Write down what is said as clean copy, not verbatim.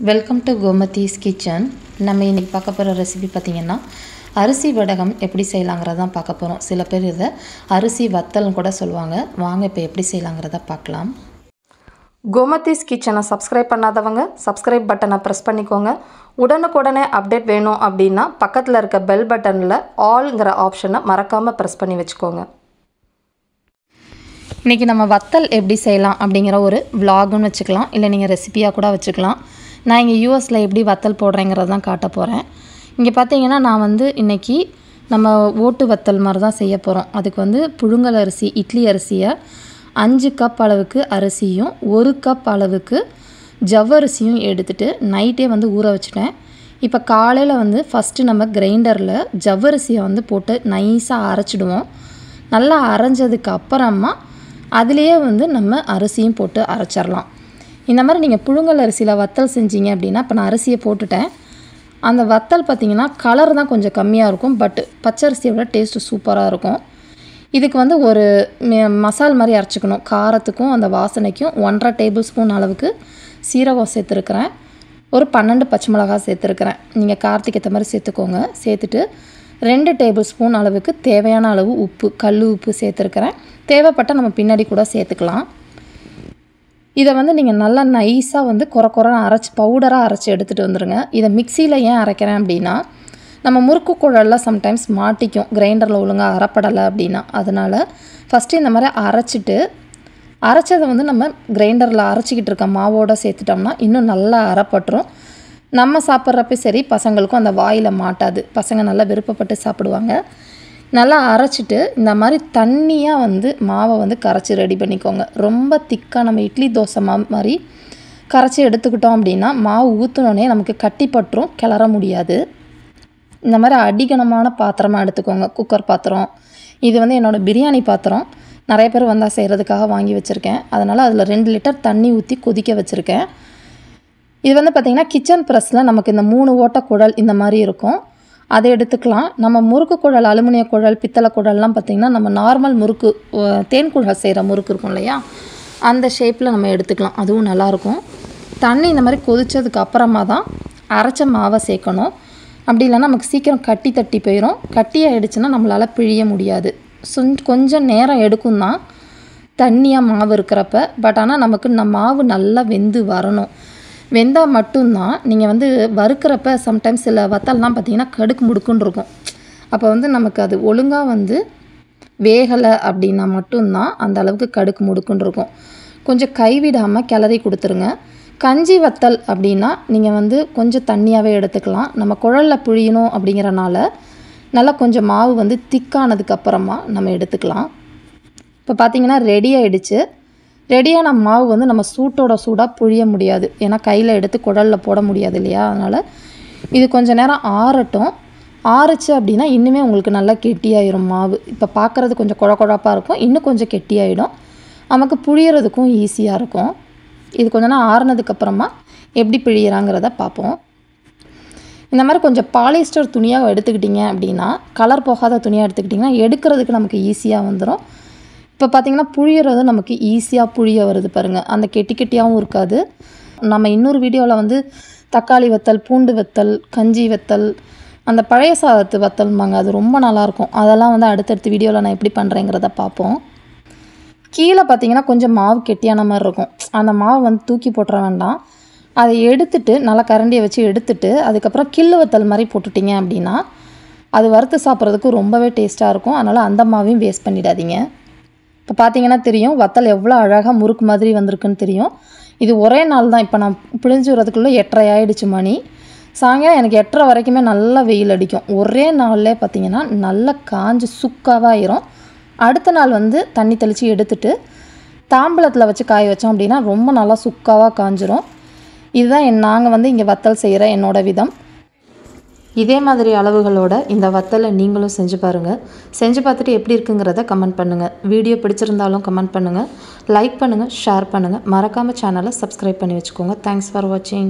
Welcome to Gomathi Kitchen. நம்ம இன்னைக்கு பார்க்க போற ரெசிபி பாத்தீங்கன்னா அரிசி வடகம் எப்படி செய்யலாம்ங்கறத தான் பார்க்க போறோம். சில பேர் இத அரிசி வத்தல்னு கூட சொல்வாங்க. வாங்க இப்போ எப்படி செய்யலாம்ங்கறத பார்க்கலாம். Gomathi Kitchen சப்ஸ்கிரைப் பண்ணாதவங்க சப்ஸ்கிரைப் பட்டனை பிரஸ் பண்ணிக்கோங்க. உடனுக்குடனே அப்டேட் வேணும் அப்படினா பக்கத்துல இருக்க பெல் பட்டன்ல ஆல்ங்கற ஆப்ஷனை மறக்காம பிரஸ் பண்ணி வெச்சுக்கோங்க. இன்னைக்கு நம்ம வத்தல் எப்படி செய்யலாம் அப்படிங்கற ஒரு vlogனு வெச்சுக்கலாம். இல்ல நீங்க ரெசிபியா கூட வெச்சுக்கலாம். நான் இங்க யுஎஸ்ல எப்படி வத்தல் போடுறேங்கறத தான் காட்ட போறேன். இங்க பாத்தீங்கன்னா நான் இன்னைக்கு நம்ம ஓட்டு வத்தல் மாதிரி தான் செய்ய போறோம். அதுக்கு புழுங்கல் அரிசி, இட்லி அரிசியை 5 கப் அளவுக்கு அரிசியும் 1 கப் அளவுக்கு ஜவ்வரிசியும் எடுத்துட்டு நைட்டே ஊற வச்சிட்டேன். இப்போ காலையில ஃபர்ஸ்ட் நம்ம கிரைண்டர்ல ஜவ்வரிசியை போட்டு நைஸா அரைச்சிடுவோம். நல்லா அரைஞ்சதுக்கு அப்புறமா அதிலேயே நம்ம அரிசியும் போட்டு அரைச்சிரலாம். இந்த மாதிரி நீங்க புழுங்கல் அரிசில வத்தல் செஞ்சீங்க அப்படினா இப்ப நான் அரிசியை போட்டுட்டேன். அந்த வத்தல் பாத்தீங்கன்னா கலர் தான் கொஞ்சம் கம்மியா இருக்கும். பட் பச்சை அரிசியோட டேஸ்ட் சூப்பரா இருக்கும். இதுக்கு ஒரு மசால் மாதிரி அரைச்சுக்கணும். காரத்துக்கும் அந்த வாசனைக்கும் 1.5 டேபிள்ஸ்பூன் அளவுக்கு சீரகம் சேர்த்திருக்கேன். ஒரு 12 பச்சை மிளகாய் சேர்த்திருக்கேன். நீங்க காரத்துக்கு ஏத்த மாதிரி சேர்த்துக்கோங்க. சேர்த்துட்டு 2 டேபிள்ஸ்பூன் அளவுக்கு தேவையான அளவு உப்பு, கல் உப்பு சேர்த்திருக்கேன். தேவைப்பட்டா நம்ம பின்னாடி கூட சேர்த்துக்கலாம். இத நீங்க நல்லா நைஸா கொரகொரன்னு அரைச்சு பவுடரா அரைச்சு எடுத்துட்டு வந்துருங்க. இத மிக்ஸில ஏன் அரைக்கிறேன் அப்படினா நம்ம முறுக்கு குழல்ல சம்டைம்ஸ் மாட்டிக்கும். கிரைண்டர்ல ஒழுங்கா அரைப்படல அப்படினா அதனால ஃபர்ஸ்ட் இந்த மாதிரி அரைச்சிட்டு அரைச்சத நம்ம கிரைண்டர்ல அரைச்சிக்கிட்டு இருக்க மாவோட சேர்த்துட்டோம்னா இன்னும் நல்லா அரைப்பட்ரும். நம்ம சாப்பிட்றப்ப சரி பசங்களுக்கும் அந்த வாயில மாட்டாது. பசங்க நல்லா விருப்பப்பட்டு சாப்பிடுவாங்க. நல்லா அரைச்சிட்டு இந்த மாதிரி தண்ணியா மாவை கரைச்சி ரெடி பண்ணிக்கோங்க. ரொம்ப திக்கா நம்ம இட்லி தோசை மாவு மாதிரி கரைச்சி எடுத்துக்கிட்டோம் அப்படினா மாவு ஊத்துனோனே நமக்கு கட்டி பற்றும், கிளற முடியாது. இந்த மாதிரி அடிகனமான பாத்திரமா எடுத்துக்கோங்க. குக்கர் பாத்திரம். இது என்னோட பிரியாணி பாத்திரம். நிறைய பேர் வந்தா செய்யிறதுக்காக வாங்கி வச்சிருக்கேன். அதனால அதுல 2 லிட்டர் தண்ணி ஊத்தி கொதிக்க வச்சிருக்கேன். இது பாத்தீங்கன்னா கிச்சன் பிரஸ்ல நமக்கு இந்த 3 ஓட்டை குழல் இந்த மாதிரி இருக்கும். அதை எடுத்துக்கலாம். நம்ம முறுக்கு குழல், அலுமினிய குழல், பித்தளை குழல்லாம் பாத்தீங்கன்னா நம்ம நார்மல் முறுக்கு தேன் குழல் செய்யற முறுக்கு இருக்கும் இல்லையா, அந்த ஷேப்ல நம்ம எடுத்துக்கலாம். அதுவும் நல்லா இருக்கும். தண்ணி இந்த மாதிரி கொதிச்சதுக்கு அப்புறமா தான் அரைச்ச மாவை சேர்க்கணும். அப்படி இல்லனா நமக்கு சீக்கிரம் கட்டி தட்டி போயிடும். கட்டி ஆயிடுச்சுனா நம்மளால பிழிய முடியாது. கொஞ்சம் நேரம் எடுக்கும் தான் தண்ணியா மாவு இருக்கறப்ப. பட் ஆனா நமக்கு நம்ம மாவு நல்லா வெந்து வரணும். வெந்தா மட்டும் தான் நீங்க வறுக்கறப்ப சம்டைம்ஸ் சில வத்தல்லாம் பாத்தீங்கன்னா கடுக்கு முடுக்குன்னு இருக்கும். அப்ப நமக்கு அது ஒழுங்கா வேகல அப்படினா மட்டும் தான் அந்த அளவுக்கு கடுக்கு முடுக்குன்னு இருக்கும். கொஞ்சம் கைவிடாம கிளறி கொடுத்துருங்க. கஞ்சி வத்தல் அப்படினா நீங்க கொஞ்சம் தண்ணியாவே எடுத்துக்கலாம். நம்ம குழல்ல புழியணும் அப்படிங்கறனால நல்லா கொஞ்சம் மாவு திக்கானதுக்கு அப்புறமா நம்ம எடுத்துக்கலாம். இப்ப பாத்தீங்கன்னா ரெடி ஆயிடுச்சு. ரெடியான மாவு நம்ம சூட்டோட சூடா புழிய முடியாது. ஏனா கையில எடுத்து குழல்ல போட முடியாது இல்லையா. அதனால இது கொஞ்ச நேரம் ஆறட்டும். ஆறுச்சு அப்படினா இன்னுமே உங்களுக்கு நல்லா கெட்டியாயிரும் மாவு. இப்ப பார்க்கிறது கொஞ்சம் குழகுழப்பா இருக்கும். இன்னும் கொஞ்சம் கெட்டியாயிடும். நமக்கு புழியறதுக்கும் ஈஸியா இருக்கும். இது கொஞ்ச நேரம் ஆறுனதுக்கு அப்புறமா எப்படி பிழியறாங்கறத பாப்போம். இந்த மாதிரி கொஞ்சம் பாலிஸ்டர் துணியா எடுத்துக்கிட்டீங்க அப்படினா, கலர் போகாத துணியா எடுத்துக்கிட்டீங்கன்னா எடுக்கிறதுக்கு நமக்கு ஈஸியா வந்துரும். இப்ப பாத்தீங்கன்னா புழியறது நமக்கு ஈஸியா புழிய வருது பாருங்க. அந்த கெட்டி கெட்டியாவும் இருக்காது. நம்ம இன்னொரு வீடியோல தக்காளி வத்தல், பூண்டு வத்தல், கஞ்சி வத்தல், அந்த பழைய சாதத்து வத்தல்மாங்க, அது ரொம்ப நல்லா இருக்கும். அதெல்லாம் அடுத்தடுத்த வீடியோல நான் எப்படி பண்றேங்கறத பாப்போம். கீழ பாத்தீங்கன்னா கொஞ்சம் மாவு கெட்டியான மாதிரி இருக்கும். அந்த மாவு தூக்கி போட்ற வேண்டாம். அதை எடுத்துட்டு நல்லா கரண்டியை வச்சு எடுத்துட்டு அதுக்கு அப்புறம் கிள்ளு வத்தல் மாதிரி போட்டுட்டீங்க அப்படினா அது வறுத்து சாப்பிட்றதுக்கு ரொம்பவே டேஸ்டா இருக்கும். அதனால அந்த மாவையும் வேஸ்ட் பண்ணிடாதீங்க. இப்ப பாத்தீங்கன்னா தெரியும் வத்தல் எவ்வளவு அழகா முறுக்கு மாதிரி வந்திருக்குன்னு தெரியும். இது ஒரே நாள் தான். இப்ப நான் பிழிஞ்சு வரதுக்குள்ள 8:30 ஆயிடுச்சு மணி. சாயங்காலம் எனக்கு 8:30 வரைக்குமே நல்லா வெயில் அடிக்கும். ஒரே நாள்ல பாத்தீங்கன்னா நல்லா காஞ்சு சுக்காவா ஆயிரும். அடுத்த நாள் தண்ணி தெளிச்சு எடுத்துட்டு தாம்பலத்துல வச்சு காய வச்சோம் அப்படினா ரொம்ப நல்லா சுக்காவா காஞ்சிரும். இதுதான் நாங்க இங்க வத்தல் செய்யற என்னோட விதம். இதே மாதிரி அளவுகளோட இந்த வத்தலை நீங்களும் செஞ்சு பாருங்க. செஞ்சு பார்த்துட்டு எப்படி இருக்குங்கறத கமெண்ட் பண்ணுங்க. வீடியோ பிடிச்சிருந்தாலும் கமெண்ட் பண்ணுங்க. லைக் பண்ணுங்க, ஷேர் பண்ணுங்க. மறக்காம சேனலை சப்ஸ்கிரைப் பண்ணி வச்சுக்கோங்க. Thanks for watching.